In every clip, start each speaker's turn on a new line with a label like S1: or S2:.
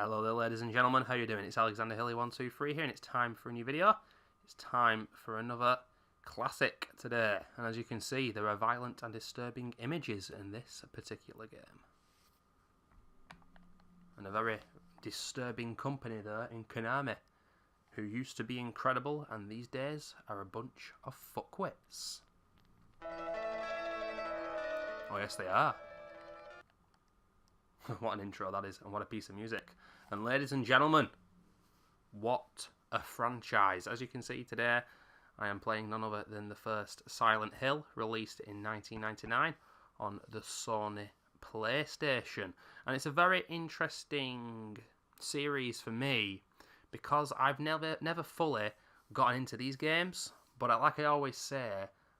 S1: Hello there, ladies and gentlemen, how you doing? It's Alexander Hilly123 here, and it's time for a new video. It's time for another classic today, and as you can see, there are violent and disturbing images in this particular game. And a very disturbing company there in Konami, who used to be incredible, and these days are a bunch of fuckwits. Oh yes, they are. What an intro that is, and what a piece of music. And ladies and gentlemen, what a franchise. As you can see today, I am playing none other than the first Silent Hill, released in 1999 on the Sony PlayStation. And it's a very interesting series for me, because I've never fully gotten into these games, but like I always say,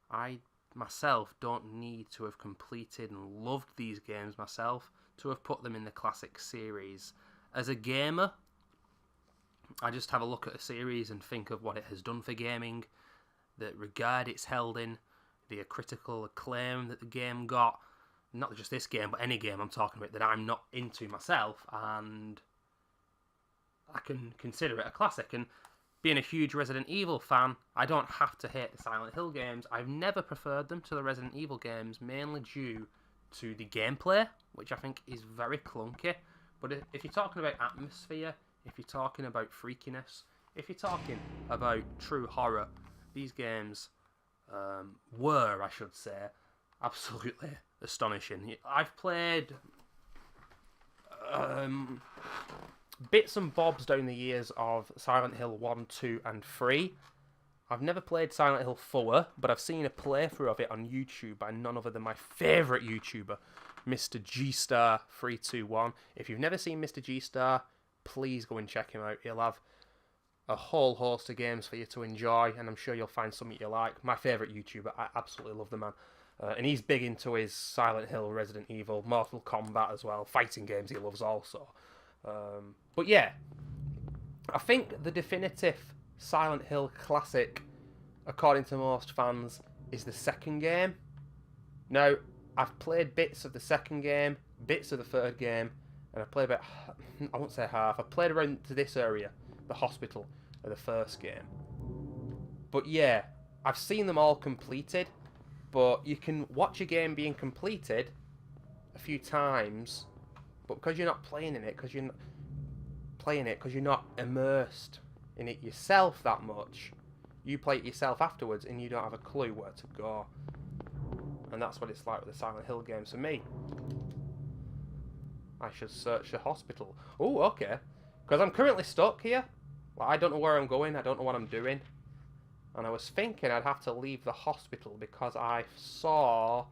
S1: I myself don't need to have completed and loved these games myself to have put them in the classic series. As a gamer, I just have a look at a series and think of what it has done for gaming, the regard it's held in, the critical acclaim that the game got, not just this game, but any game I'm talking about that I'm not into myself, and I can consider it a classic. And being a huge Resident Evil fan, I don't have to hate the Silent Hill games. I've never preferred them to the Resident Evil games, mainly due to the gameplay, which I think is very clunky. But if you're talking about atmosphere, if you're talking about freakiness, if you're talking about true horror, these games were, I should say, absolutely astonishing. I've played bits and bobs down the years of Silent Hill 1, 2 and 3. I've never played Silent Hill 4, but I've seen a playthrough of it on YouTube by none other than my favourite YouTuber, Mr. G-Star321. If you've never seen Mr. G-Star, please go and check him out. He'll have a whole host of games for you to enjoy, and I'm sure you'll find something you like. My favourite YouTuber, I absolutely love the man. And he's big into his Silent Hill, Resident Evil, Mortal Kombat as well. Fighting games he loves also. But yeah, I think the definitive Silent Hill classic, according to most fans, is the second game. Now, I've played bits of the second game, bits of the third game, and I've played about, I won't say half, I've played around to this area, the hospital, of the first game. But yeah, I've seen them all completed, but you can watch a game being completed a few times, but because you're not playing in it, because you're not immersed in it yourself that much, you play it yourself afterwards and you don't have a clue where to go. And that's what it's like with the Silent Hill games for me. I should search the hospital. Oh, okay. Because I'm currently stuck here. Like, I don't know where I'm going, I don't know what I'm doing. And I was thinking I'd have to leave the hospital because I saw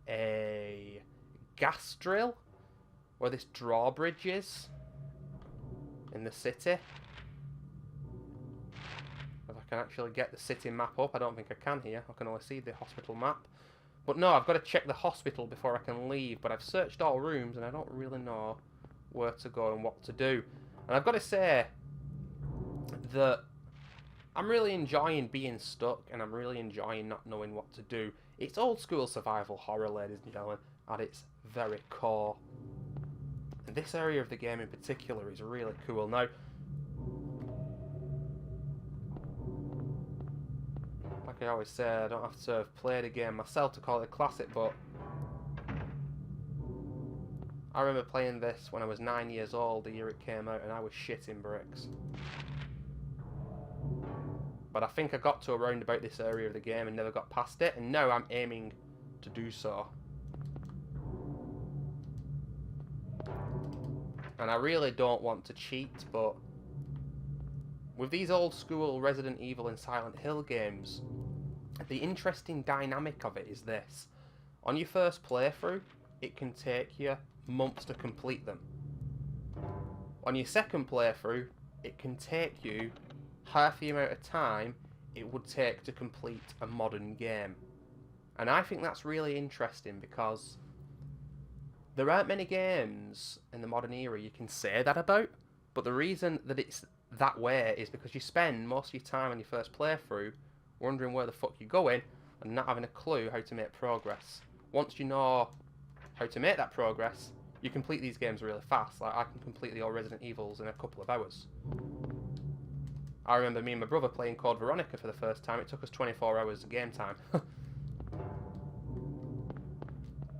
S1: a gas drill where this drawbridge is in the city. If I can actually get the city map up, I don't think I can here. I can only see the hospital map. But no, I've got to check the hospital before I can leave. But I've searched all rooms and I don't really know where to go and what to do. And I've got to say that I'm really enjoying being stuck, and I'm really enjoying not knowing what to do. It's old school survival horror, ladies and gentlemen, at its very core. And this area of the game in particular is really cool. Now, like I always say, I don't have to have played a game myself to call it a classic, but I remember playing this when I was 9 years old, the year it came out, and I was shitting bricks. But I think I got to around about this area of the game and never got past it, and now I'm aiming to do so. And I really don't want to cheat, but with these old school Resident Evil and Silent Hill games, the interesting dynamic of it is this. On your first playthrough, it can take you months to complete them. On your second playthrough, it can take you half the amount of time it would take to complete a modern game. And I think that's really interesting because there aren't many games in the modern era you can say that about, but the reason that it's that way is because you spend most of your time on your first playthrough wondering where the fuck you're going and not having a clue how to make progress. Once you know how to make that progress, you complete these games really fast. Like, I can complete the old Resident Evils in a couple of hours. I remember me and my brother playing Code Veronica for the first time. It took us 24 hours of game time.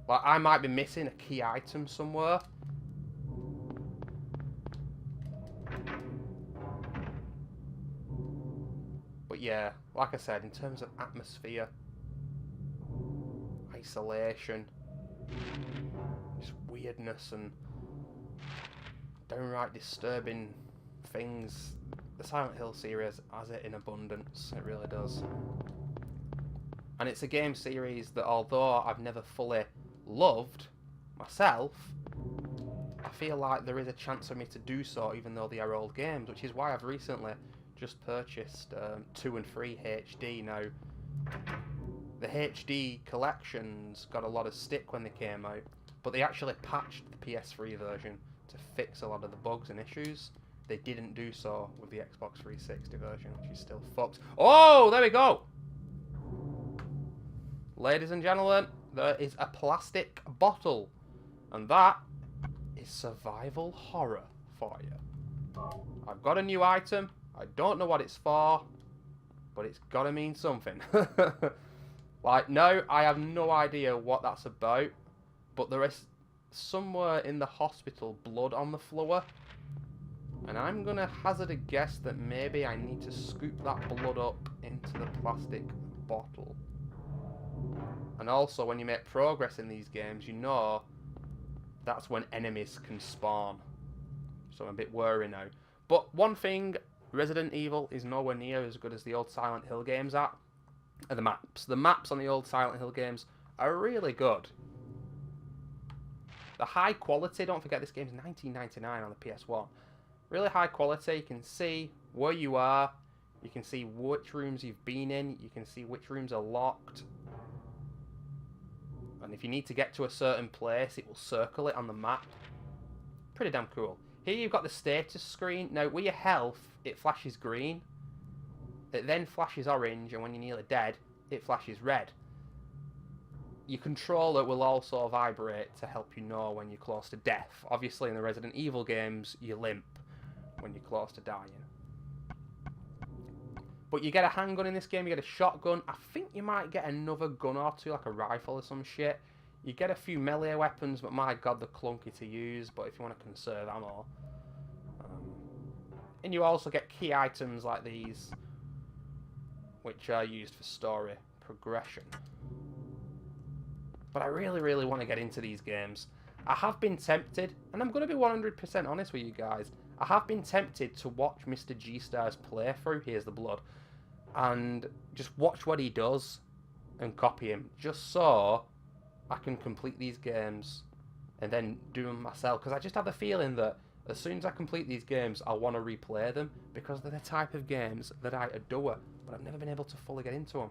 S1: Like, I might be missing a key item somewhere. But yeah, like I said, in terms of atmosphere, isolation, just weirdness and downright disturbing things, the Silent Hill series has it in abundance. It really does. And it's a game series that, although I've never fully loved myself, I feel like there is a chance for me to do so, even though they are old games, which is why I've recently just purchased 2 and 3 HD. Now, the HD collections got a lot of stick when they came out, but they actually patched the PS3 version to fix a lot of the bugs and issues. They didn't do so with the Xbox 360 version, which is still fucked. Oh, there we go! Ladies and gentlemen, there is a plastic bottle, and that is survival horror for you. I've got a new item. I don't know what it's for, but it's got to mean something. Like, no, I have no idea what that's about, but there is somewhere in the hospital blood on the floor, and I'm going to hazard a guess that maybe I need to scoop that blood up into the plastic bottle. And also, when you make progress in these games, you know that's when enemies can spawn. So I'm a bit wary now. But one thing Resident Evil is nowhere near as good as the old Silent Hill games are the maps. The maps on the old Silent Hill games are really good. The high quality, don't forget this game's 1999 on the PS1. Really high quality, you can see where you are, you can see which rooms you've been in, you can see which rooms are locked. And if you need to get to a certain place, it will circle it on the map. Pretty damn cool. Here you've got the status screen. Now, with your health, it flashes green. It then flashes orange, and when you're nearly dead, it flashes red. Your controller will also vibrate to help you know when you're close to death. Obviously, in the Resident Evil games, you limp when you're close to dying. But you get a handgun in this game, you get a shotgun. I think you might get another gun or two, like a rifle or some shit. You get a few melee weapons, but my god, they're clunky to use. But if you want to conserve ammo. And you also get key items like these, which are used for story progression. But I really, really want to get into these games. I have been tempted, and I'm going to be 100% honest with you guys. I have been tempted to watch Mr. G-Star's playthrough, Here's the Blood, and just watch what he does and copy him, just so I can complete these games and then do them myself. Because I just have a feeling that as soon as I complete these games, I'll want to replay them, because they're the type of games that I adore, but I've never been able to fully get into them.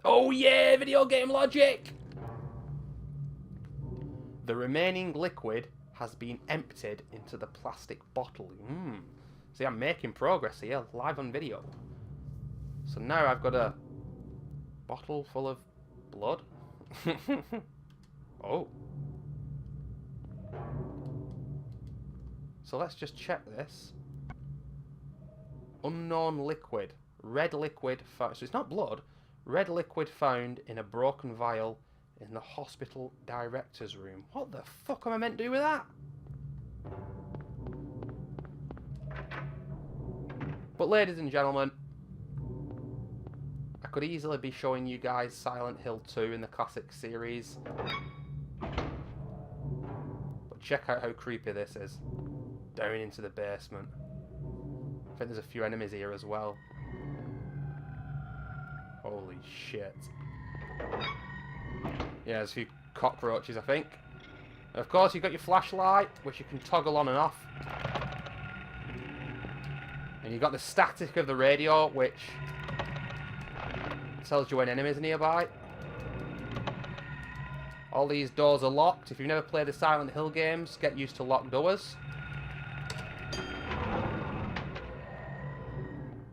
S1: Oh yeah, video game logic! The remaining liquid has been emptied into the plastic bottle. See, I'm making progress here, live on video. So now I've got a bottle full of blood. Oh. So let's just check this. Unknown liquid. Red liquid found. So it's not blood. Red liquid found in a broken vial in the hospital director's room. What the fuck am I meant to do with that? But ladies and gentlemen, I could easily be showing you guys Silent Hill 2 in the classic series. But check out how creepy this is. Down into the basement. I think there's a few enemies here as well. Holy shit. Yeah, there's a few cockroaches, I think. And of course, you've got your flashlight, which you can toggle on and off. And you've got the static of the radio, which tells you when enemies are nearby. All these doors are locked. If you've never played the Silent Hill games, get used to locked doors.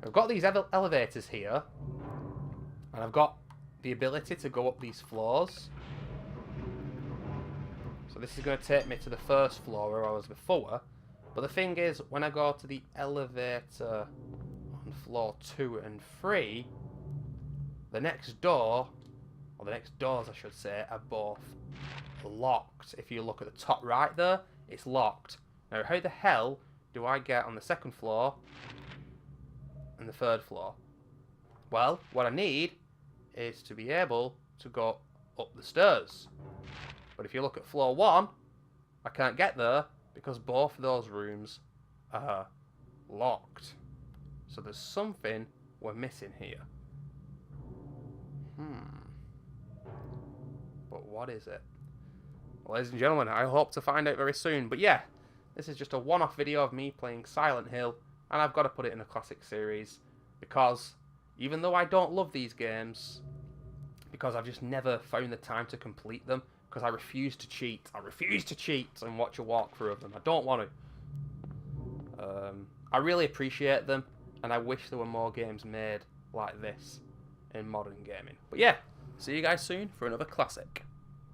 S1: I've got these elevators here. And I've got the ability to go up these floors. So So this is going to take me to the first floor where I was before. But the thing is, when I go to the elevator on floor 2 and 3, the next door, or the next doors I should say, are both locked. If you look at the top right there, it's locked. Now how the hell do I get on the second floor and the third floor? Well, what I need is to be able to go up the stairs. But if you look at floor 1, I can't get there because both of those rooms are locked. So there's something we're missing here. But what is it? Well, ladies and gentlemen, I hope to find out very soon. But yeah, this is just a one-off video of me playing Silent Hill, and I've got to put it in a classic series because even though I don't love these games, because I've just never found the time to complete them, because I refuse to cheat. I refuse to cheat and watch a walkthrough of them. I don't want to. I really appreciate them, and I wish there were more games made like this in modern gaming. But yeah, see you guys soon for another classic.